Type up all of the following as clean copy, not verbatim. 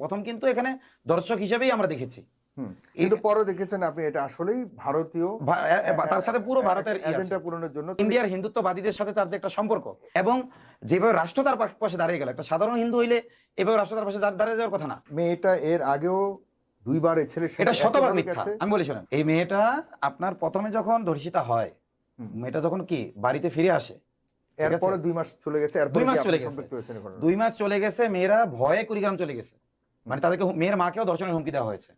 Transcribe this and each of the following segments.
প্রথম কিন্তু এখানে দর্শক হিসেবেই আমরা দেখেছি, কিন্তু পরে দেখেছেন আপনি এটা আসলেই ভারতীয়, তার সাথে পুরো ভারতের এজেন্ডা পূরণের জন্য ইন্ডিয়ার হিন্দুত্ববাদীদের সাথে তার যে একটা সম্পর্ক, এবং যেভাবে রাষ্ট্র তার পাশে দাঁড়িয়ে গেল, একটা সাধারণ হিন্দু হইলে এভাবে রাষ্ট্র তার পাশে দাঁড়িয়ে যাওয়ার কথা না। মেয়েটা এর আগেও দুইবার এই ছেলের এটা শতভাগ মিথ্যা। আমি বলি শোনেন, এই মেয়েটা আপনার প্রথমে যখন ধর্ষিতা হয়, মেয়েটা যখন কি বাড়িতে ফিরে আসে, এরপরে 2 মাস চলে গেছে, 2 মাস চলে গেছে, 2 মাস চলে গেছে, মেয়েরা ভয়ে কুড়িগ্রাম চলে গেছে। মানে তাদেরকে মেয়ের মাকেও ধর্ষণের হুমকি দেওয়া হয়েছে,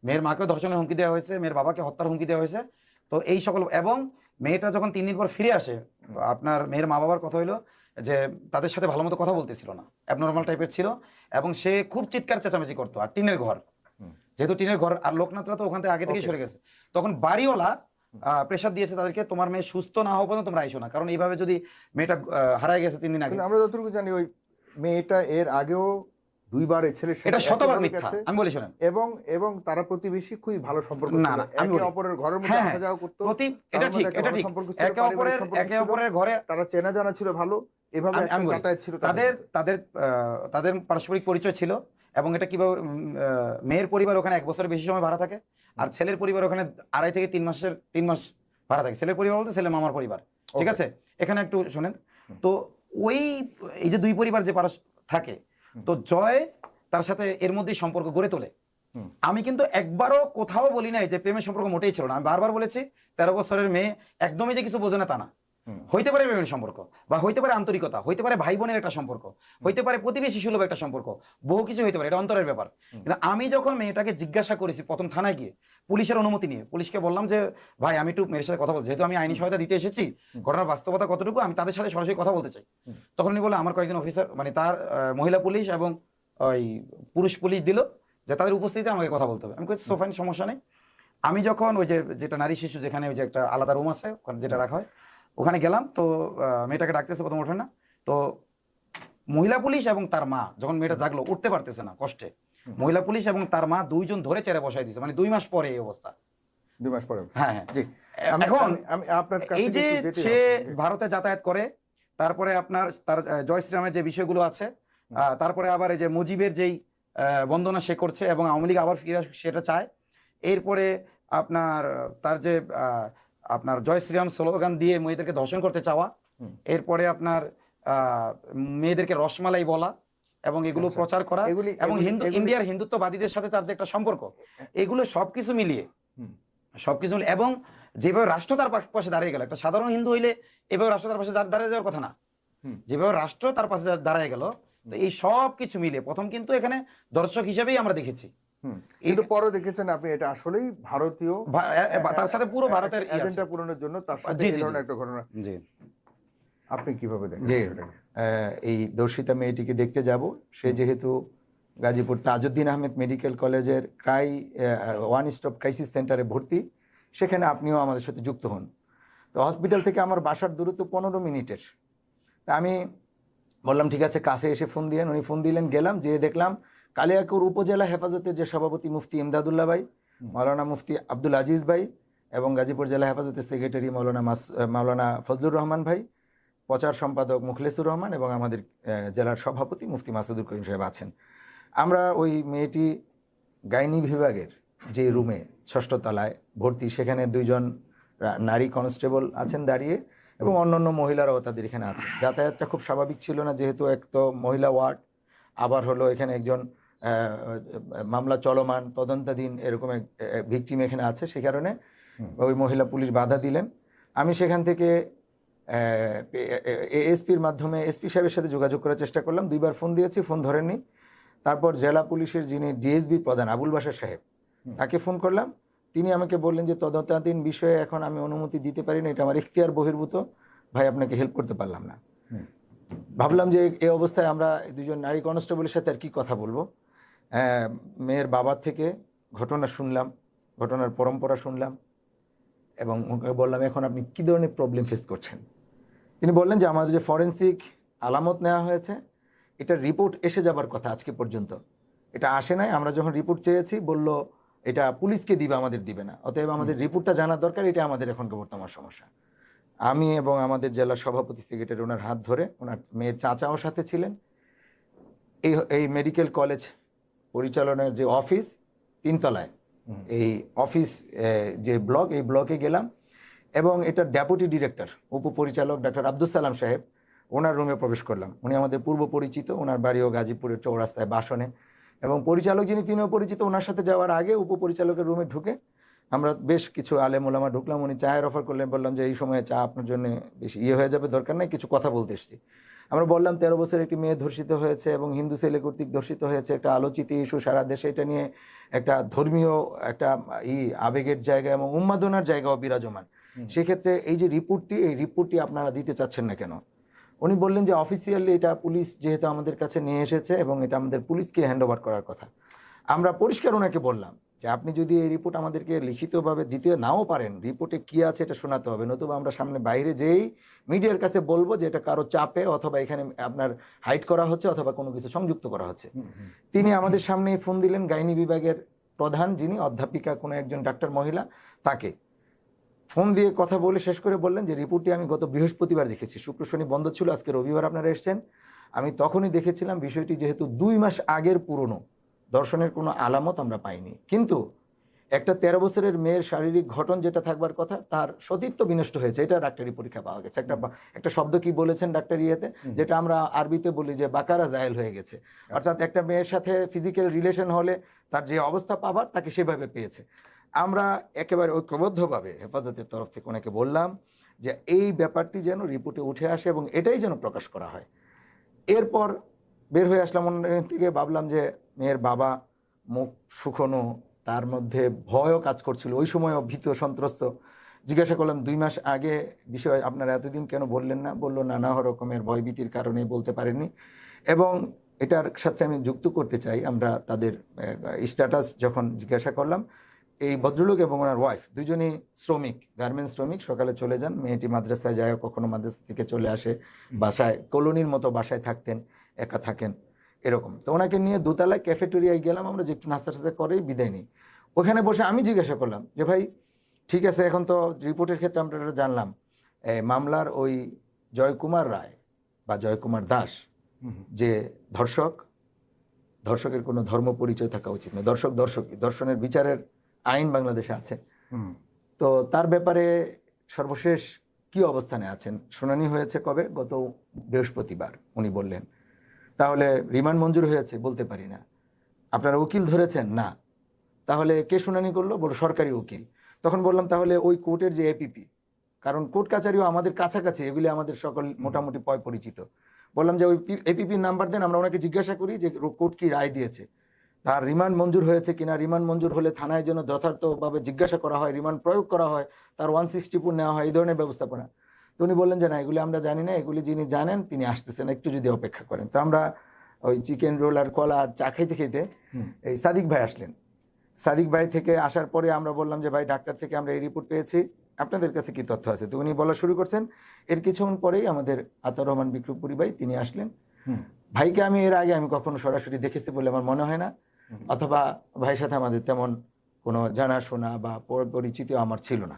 মেয়ের মাকেও ধর্ষণের হুমকি দেওয়া হয়েছে, মেয়ের বাবাকে হত্যার হুমকি দেওয়া হয়েছে। তো এই সকল, এবং মেয়েটা যখন 3 দিন পর ফিরে আসে, আপনার মেয়ের মা বাবার কথা হইলো যে তাদের সাথে ভালো মতো কথা বলতেছিল না, অ্যাবনর্মাল টাইপের ছিল, এবং সে খুব চিৎকার চেঁচামেচি করতো। আর টিনের ঘর, যেহেতু টিনের ঘর, আর লোকনাথরা তো ওখান থেকে আগে থেকেই সরে গেছে, তখন বাড়িওয়ালা প্রেশার দিয়েছে তাদেরকে, তোমার মেয়ে সুস্থ না হওয়া পর্যন্ত তোমরা আইসো না, কারণ এইভাবে যদি মেয়েটা হারায় গেছে 3 দিন আগে। আমরা যতটুকু জানি ওই মেয়েটা এর আগেও দুইবার এই ছেলের সাথে, এটা শতভাগ মিথ্যা। আমি বলি শোনেন, এবং তারা প্রতিবেশী, খুবই ভালো সম্পর্ক ছিল, একে অপরের ঘরের মধ্যে আসা যাওয়া করতো। এটা ঠিক, এটা ঠিক, একে অপরের ঘরে তারা চেনা জানা ছিল ভালো, এভাবে একটা যাতায়াত ছিল তাদের পারস্পরিক পরিচয় ছিল। এবং এটা কিভাবে, মেয়ের পরিবার ওখানে 1 বছরের বেশি সময় ভাড়া থাকে, আর ছেলের পরিবার ওখানে 2.5 থেকে 3 মাস ভাড়া থাকে। ছেলের পরিবার বলতে ছেলের মামার পরিবার, ঠিক আছে? এখানে একটু শোনেন তো, এই যে 2 পরিবার যে থাকে, তো জয় তার সাথে এর মধ্যেই সম্পর্ক গড়ে তোলে। আমি কিন্তু একবারও কোথাও বলি নাই যে প্রেমের সম্পর্ক মোটেই ছিল না। আমি বারবার বলেছি 13 বছরের মেয়ে একদমই যে কিছু বোঝে না তা না। হইতে পারে প্রেমের সম্পর্ক, বা হইতে পারে আন্তরিকতা, হইতে পারে ভাই বোনের একটা সম্পর্ক, হইতে পারে প্রতিবেশী সুলভ একটা সম্পর্ক, বহু কিছু হইতে পারে, এটা অন্তরের ব্যাপার। কিন্তু আমি যখন মেয়েটাকে জিজ্ঞাসা করেছি প্রথম থানায় গিয়ে, পুলিশের অনুমতি নিয়ে, পুলিশকে বললাম যে ভাই আমি একটু মেয়ের সাথে কথা বলছি, যেহেতু আমি আইনি সহায়তা দিতে এসেছি, ঘটনার বাস্তবতা কতটুকু আমি তাদের সাথে সরাসরি কথা বলতে চাই। তখন উনি বললেন আমার কয়েকজন অফিসার, মানে তার মহিলা পুলিশ এবং ওই পুরুষ পুলিশ দিল যে তাদের উপস্থিতিতে আমাকে কথা বলতে হবে। আমি বলছি সোফাইন, সমস্যা নেই। আমি যখন ওই যেটা নারী শিশু, যেখানে ওই যে একটা আলাদা রুম আছে ওখানে যেটা রাখা হয়, ওখানে গেলাম। তো মেয়েটাকে ডাকতেছে, প্রথম ওঠে না। তো মহিলা পুলিশ এবং তার মা, যখন মেয়েটা জাগলো, উঠতে পারতেছে না কষ্টে, মহিলা পুলিশ এবং তার মা 2 জন ধরে চেয়ারে বসাই দিয়েছে, মানে 2 মাস পরে এই অবস্থা। 2 মাস পরে? হ্যাঁ হ্যাঁ। এখন এই যে সে ভারতে যাতায়াত করে, তারপরে আপনার তার জয় শ্রীরামের যে বিষয়গুলো আছে, তারপরে আবার এই যে মুজিবের যেই বন্দনা সে করছে, এবং আওয়ামী লীগ আবার ফিরে সেটা চায়। এরপরে আপনার তার যে আপনার জয় শ্রীরাম স্লোগান দিয়ে মেয়েদেরকে ধর্ষণ করতে চাওয়া, এরপরে আপনার মেয়েদেরকে রসমালাই বলা, এবং এগুলো প্রচার করা, এবং ইন্ডিয়ার হিন্দুত্ববাদীদের সাথে তার যে একটা সম্পর্ক, এগুলো সবকিছু মিলিয়ে এবং যেভাবে রাষ্ট্র তার পাশে দাঁড়িয়ে গেল, একটা সাধারণ হিন্দু হইলে এভাবে রাষ্ট্র তার পাশে দাঁড়িয়ে যাওয়ার কথা না, যেভাবে রাষ্ট্র তার পাশে দাঁড়িয়ে গেল, তো এই সব কিছু মিলে প্রথম কিন্তু এখানে দর্শক হিসেবেই আমরা দেখেছি। কিন্তু পরে দেখেছেন আপনি এটা আসলেই ভারতীয়, তার সাথে পুরো ভারতের এজেন্ডা পূরণের জন্য তার সাথে এই ধরনের একটা ঘটনা। জি, আপনি কিভাবে দেখেন? এই দর্শিতা মেয়েটিকে দেখতে যাব, সে যেহেতু গাজীপুর তাজউদ্দিন আহমেদ মেডিকেল কলেজের ওয়ান স্টপ ক্রাইসিস সেন্টারে ভর্তি, সেখানে আপনিও আমাদের সাথে যুক্ত হন। তো হসপিটাল থেকে আমার বাসার দূরত্ব 15 মিনিটের। তা আমি বললাম ঠিক আছে, কাছে এসে ফোন দিলেন। উনি ফোন দিলেন, গেলাম, যেয়ে দেখলাম কালিয়াকৈর উপজেলা হেফাজতের যে সভাপতি মুফতি ইমদাদুল্লাহ ভাই, মাওলানা মুফতি আব্দুল আজিজ ভাই, এবং গাজীপুর জেলা হেফাজতের সেক্রেটারি মাওলানা ফজলুর রহমান ভাই, প্রচার সম্পাদক মুখলেসুর রহমান, এবং আমাদের জেলার সভাপতি মুফতি মাসুদুল করিম সাহেব আছেন। আমরা ওই মেয়েটি গাইনি বিভাগের যে রুমে 6ষ্ঠ তলায় ভর্তি, সেখানে 2 জন নারী কনস্টেবল আছেন দাঁড়িয়ে, এবং অন্যান্য মহিলারাও তাদের এখানে আছেন। যাতায়াতটা খুব স্বাভাবিক ছিল না, যেহেতু এক তো মহিলা ওয়ার্ড, আবার হলো এখানে একজন মামলা চলমান তদন্তাধীন এরকম এক ভিকটিম এখানে আছে, সে কারণে ওই মহিলা পুলিশ বাধা দিলেন। আমি সেখান থেকে এএসপির মাধ্যমে এসপি সাহেবের সাথে যোগাযোগ করার চেষ্টা করলাম। 2 বার ফোন দিয়েছি, ফোন ধরেননি। তারপর জেলা পুলিশের যিনি ডিএসবি প্রধান আবুল বাশার সাহেব, তাকে ফোন করলাম। তিনি আমাকে বললেন যে তদন্তাধীন বিষয়ে এখন আমি অনুমতি দিতে পারি না, এটা আমার ইখতিয়ার বহির্ভূত, ভাই আপনাকে হেল্প করতে পারলাম না। ভাবলাম যে এই অবস্থায় আমরা 2 জন নারী কনস্টেবলের সাথে আর কি কথা বলবো। মেয়ের বাবার থেকে ঘটনা শুনলাম, ঘটনার পরম্পরা শুনলাম, এবং বললাম এখন আপনি কী ধরনের প্রবলেম ফেস করছেন। তিনি বললেন যে আমাদের যে ফরেন্সিক আলামত নেওয়া হয়েছে, এটার রিপোর্ট এসে যাবার কথা, আজকে পর্যন্ত এটা আসে নাই। আমরা যখন রিপোর্ট চেয়েছি, বলল এটা পুলিশকে দিবে, আমাদের দিবে না, অতএব আমাদের রিপোর্টটা জানা দরকার, এটা আমাদের এখনকার বর্তমান সমস্যা। আমি এবং আমাদের জেলার সভাপতি সেক্রেটারি ওনার হাত ধরে, ওনার মেয়ের চাচাও সাথে ছিলেন, এই মেডিকেল কলেজ পরিচালনার যে অফিস 3 তলায়, এই অফিস যে ব্লক, এই ব্লকে গেলাম এবং এটা ডেপুটি ডিরেক্টর উপপরিচালক ডাক্তার আব্দুল সালাম সাহেব, ওনার রুমে প্রবেশ করলাম। উনি আমাদের পূর্ব পরিচিত, ওনার বাড়িও গাজীপুরের চৌরাস্তায় বাসনে, এবং পরিচালক যিনি তিনিও পরিচিত। ওনার সাথে যাওয়ার আগে উপপরিচালকের রুমে ঢুকে আমরা বেশ কিছু আলেম ওলামা ঢুকলাম। উনি চায়ের অফার করলেন, বললাম যে এই সময়ে চা আপনার জন্য বেশি হয়ে যাবে, দরকার নাই, কিছু কথা বলতে এসেছি। আমরা বললাম 13 বছরের একটি মেয়ে ধর্ষিত হয়েছে এবং হিন্দু ছেলে কর্তৃক ধর্ষিত হয়েছে, একটা আলোচিত ইস্যু সারা দেশে, এটা নিয়ে একটা ধর্মীয় একটা আবেগের জায়গা এবং উন্মাদনার জায়গাও বিরাজমান। সেক্ষেত্রে এই যে রিপোর্টটি, এই রিপোর্টটি আপনারা দিতে চাচ্ছেন না কেন? উনি বললেন যে অফিসিয়ালি এটা পুলিশ যেহেতু আমাদের কাছে নিয়ে এসেছে এবং এটা আমাদের পুলিশকে হ্যান্ড ওভার করার কথা। আমরা পরিষ্কার ওনাকে বললাম যে আপনি যদি এই রিপোর্ট আমাদেরকে লিখিতভাবে দিতে নাও পারেন, রিপোর্টে কি আছে এটা শোনাতে হবে, নতুবা আমরা সামনে বাইরে যেই মিডিয়ার কাছে বলবো যে এটা কারো চাপে অথবা এখানে আপনার হাইড করা হচ্ছে অথবা কোনো কিছু সংযুক্ত করা হচ্ছে। তিনি আমাদের সামনে ফোন দিলেন গাইনি বিভাগের প্রধান, যিনি অধ্যাপিকা, কোনো একজন ডাক্তার মহিলা, তাকে ফোন দিয়ে কথা বলে শেষ করে বললেন যে রিপোর্টটি আমি গত বৃহস্পতিবার দেখেছি, শুক্র শনি বন্ধ ছিল, আজকে রবিবার আপনারা এসেছেন, আমি তখনই দেখেছিলাম। বিষয়টি যেহেতু 2 মাস আগের পুরনো, দর্শনের কোনো আলামত আমরা পাইনি, কিন্তু একটা 13 বছরের মেয়ের শারীরিক ঘটন যেটা থাকবার কথা, তার সতীত্ব বিনষ্ট হয়েছে, এটা ডাক্তারি পরীক্ষা পাওয়া গেছে। একটা শব্দ কি বলেছেন ডাক্তার ইয়েতে, যেটা আমরা আরবিতে বলি যে বাকারা জায়েল হয়ে গেছে, অর্থাৎ একটা মেয়ের সাথে ফিজিক্যাল রিলেশন হলে তার যে অবস্থা পাবার তাকে সেভাবে পেয়েছে। আমরা একেবারে ঐক্যবদ্ধভাবে হেফাজতের তরফ থেকে ওনাকে বললাম যে এই ব্যাপারটি যেন রিপোর্টে উঠে আসে এবং এটাই যেন প্রকাশ করা হয়। এরপর বের হয়ে আসলাম অন্য থেকে, ভাবলাম যে মেয়ের বাবা মুখ শুকনো, তার মধ্যে ভয়ও কাজ করছিল, ওই সময়ও ভীত সন্ত্রস্ত। জিজ্ঞাসা করলাম 2 মাস আগে বিষয় আপনারা এতদিন কেন বললেন না? বললো নানা রকমের ভয়ভীতির কারণে বলতে পারেননি। এবং এটার সাথে আমি যুক্ত করতে চাই, আমরা তাদের স্ট্যাটাস যখন জিজ্ঞাসা করলাম, এই ভদ্রলোক এবং ওনার ওয়াইফ দুজনই শ্রমিক, গার্মেন্টস শ্রমিক, সকালে চলে যান, মেয়েটি মাদ্রাসায় যায়, কখনো মাদ্রাসা থেকে চলে আসে, বাসায় কলোনির মতো বাসায় থাকতেন, একা থাকেন এরকম। তো ওনাকে নিয়ে দোতলায় ক্যাফেটেরিয়ায় গেলাম আমরা, যে একটু নাস্তা টাস্তা করেই বিদায় নিই। ওখানে বসে আমি জিজ্ঞাসা করলাম যে ভাই ঠিক আছে, এখন তো রিপোর্টের ক্ষেত্রে আমরা এটা জানলাম, মামলার ওই জয়কুমার রায় বা জয়কুমার দাস যে ধর্ষকের কোনো ধর্ম পরিচয় থাকা উচিত নয়, ধর্ষণের বিচারের আইন বাংলাদেশে আছে, তো তার ব্যাপারে সর্বশেষ কি অবস্থানে আছেন? শুনানি হয়েছে কবে? গত বৃহস্পতিবার উনি বললেন। তাহলে রিমান্ড মঞ্জুর হয়েছে? বলতে পারি না। আপনারা উকিল ধরেছেন? না। তাহলে কে শুনানি করলো? বলো সরকারি উকিল। তখন বললাম তাহলে ওই কোর্টের যে এপিপি, কারণ কোর্ট কাছারিও আমাদের কাছাকাছি, এগুলি আমাদের সকল মোটামুটি পরিচিত। বললাম যে ওই এপিপির নাম্বার দেন, আমরা ওনাকে জিজ্ঞাসা করি যে কোর্ট কি রায় দিয়েছে, তার রিমান্ড মঞ্জুর হয়েছে কিনা, রিমান্ড মঞ্জুর হলে থানায় যেন যথার্থভাবে জিজ্ঞাসা করা হয়, রিমান্ড প্রয়োগ করা হয়, তার 164 নেওয়া হয়, এই ধরনের ব্যবস্থাপনা। তো উনি বললেন যে না, এগুলি আমরা জানি না, এগুলি যিনি জানেন তিনি আসতেছেন, একটু যদি অপেক্ষা করেন। তো আমরা ওই চিকেন রোল আর কলা আর চা খাইতে খাইতে এই সাদিক ভাই আসলেন। সাদিক ভাই থেকে আসার পরে আমরা বললাম যে ভাই ডাক্তার থেকে আমরা এই রিপোর্ট পেয়েছি, আপনাদের কাছে কি তথ্য আছে? তো উনি বলা শুরু করছেন। এর কিছুক্ষণ পরেই আমাদের আতাউর রহমান বিক্রমপুরী ভাই তিনি আসলেন। ভাইকে আমি এর আগে আমি কখনো সরাসরি দেখেছি বলে আমার মনে হয় না, অথবা ভাইয়ের সাথে আমাদের তেমন কোনো জানাশোনা বা পরিচিতি আমার ছিল না।